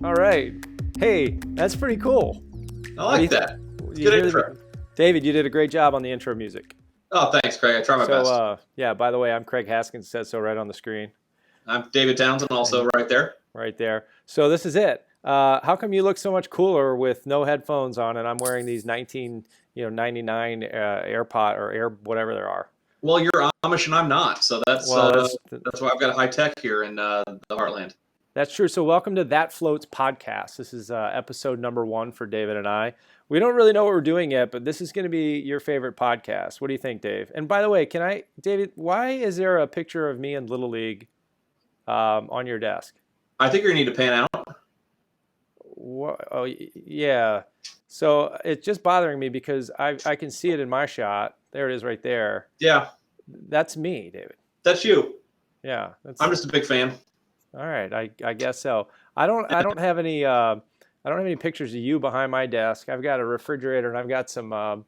All right. Hey, that's pretty cool. I like that. It's good intro. David, you did a great job on the intro music. Oh, thanks, Craig. I try my best. Yeah, by the way, I'm Craig Haskins, says so right on the screen. I'm David Townsend, also right there. Right there. So this is it. How come you look so much cooler with no headphones on, and I'm wearing these 1999 AirPod or Air whatever there are? Well, you're Amish and I'm not, so that's why I've got a high tech here in the Heartland. That's true. So welcome to That Floats podcast. This is episode number 1 for David and I. We don't really know what we're doing yet, but this is going to be your favorite podcast. What do you think, Dave? And by the way, David, why is there a picture of me in Little League on your desk? I think you're going to need to pan out. Oh, yeah. So it's just bothering me because I can see it in my shot. There it is right there. Yeah. That's me, David. That's you. Yeah. I'm just a big fan. All right. I guess so. I don't have any pictures of you behind my desk. I've got a refrigerator and I've got some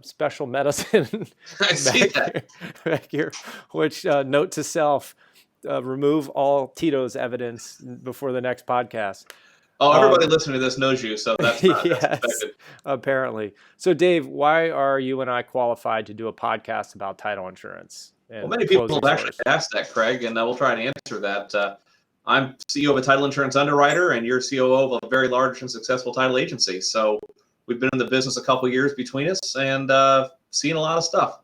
special medicine I see that. back here, which note to self, remove all Tito's evidence before the next podcast. Oh, everybody listening to this knows you, so that's not yes, that's expected. Apparently. So, Dave, why are you and I qualified to do a podcast about title insurance? Well, many people have actually asked that, Craig, and we'll try and answer that. I'm CEO of a title insurance underwriter, and you're COO of a very large and successful title agency. So we've been in the business a couple years between us and seen a lot of stuff.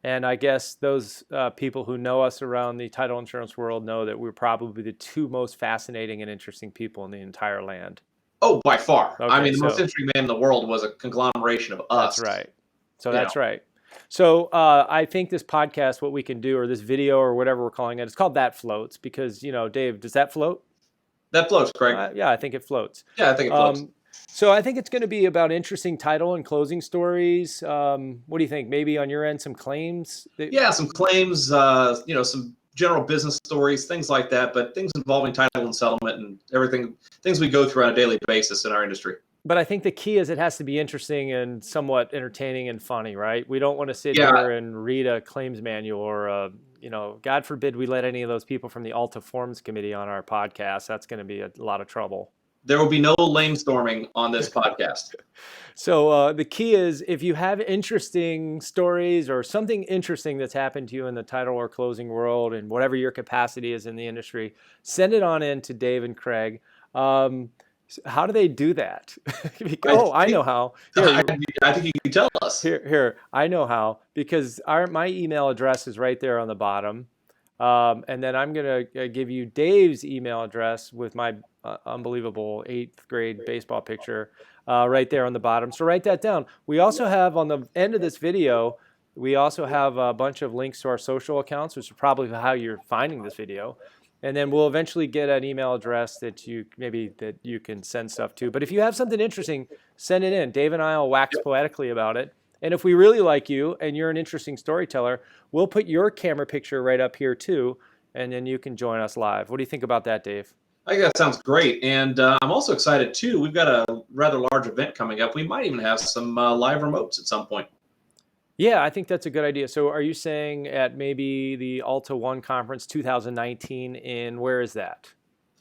And I guess those people who know us around the title insurance world know that we're probably the 2 most fascinating and interesting people in the entire land. Oh, by far. Okay, I mean, the most interesting man in the world was a conglomeration of us. That's right. So that's right. So I think this podcast, what we can do, or this video, or whatever we're calling it, it's called That Floats because, Dave, does that float? That floats, Craig. Yeah, I think it floats. Yeah, I think it floats. So I think it's going to be about interesting title and closing stories. What do you think? Maybe on your end, some claims? Yeah, some claims, some general business stories, things like that, but things involving title and settlement and everything, things we go through on a daily basis in our industry. But I think the key is it has to be interesting and somewhat entertaining and funny, right? We don't want to sit here and read a claims manual or, God forbid we let any of those people from the Alta Forms Committee on our podcast. That's going to be a lot of trouble. There will be no lame storming on this podcast. So the key is if you have interesting stories or something interesting that's happened to you in the title or closing world and whatever your capacity is in the industry, send it on in to Dave and Craig. How do they do that? I know how. Here, I think you can tell us. Here, I know how because my email address is right there on the bottom. And then I'm going to give you Dave's email address with my unbelievable 8th grade baseball picture right there on the bottom. So write that down. We also have on the end of this video, we also have a bunch of links to our social accounts, which is probably how you're finding this video. And then we'll eventually get an email address that you can send stuff to. But if you have something interesting, send it in. Dave and I will wax poetically about it. And if we really like you and you're an interesting storyteller, we'll put your camera picture right up here too, and then you can join us live. What do you think about that, Dave? I think that sounds great. And I'm also excited too. We've got a rather large event coming up. We might even have some live remotes at some point. Yeah, I think that's a good idea. So are you saying at maybe the Alta One Conference 2019 where is that?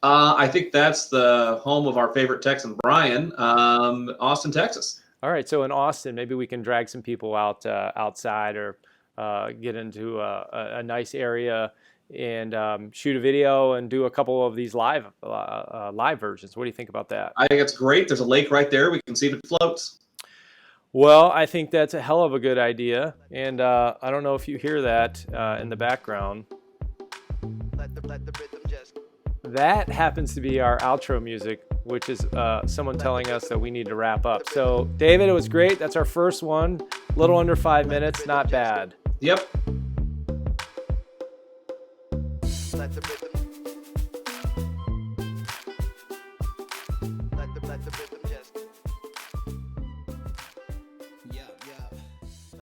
I think that's the home of our favorite Texan, Brian, Austin, Texas. All right, so in Austin, maybe we can drag some people out outside or get into a nice area and shoot a video and do a couple of these live versions. What do you think about that? I think it's great. There's a lake right there. We can see if it floats. Well, I think that's a hell of a good idea, and I don't know if you hear that in the background. Let the rhythm just... That happens to be our outro music, which is someone telling us that we need to wrap up. So, David, it was great. That's our first one. A little under 5 minutes. Not bad. Yep. Let the rhythm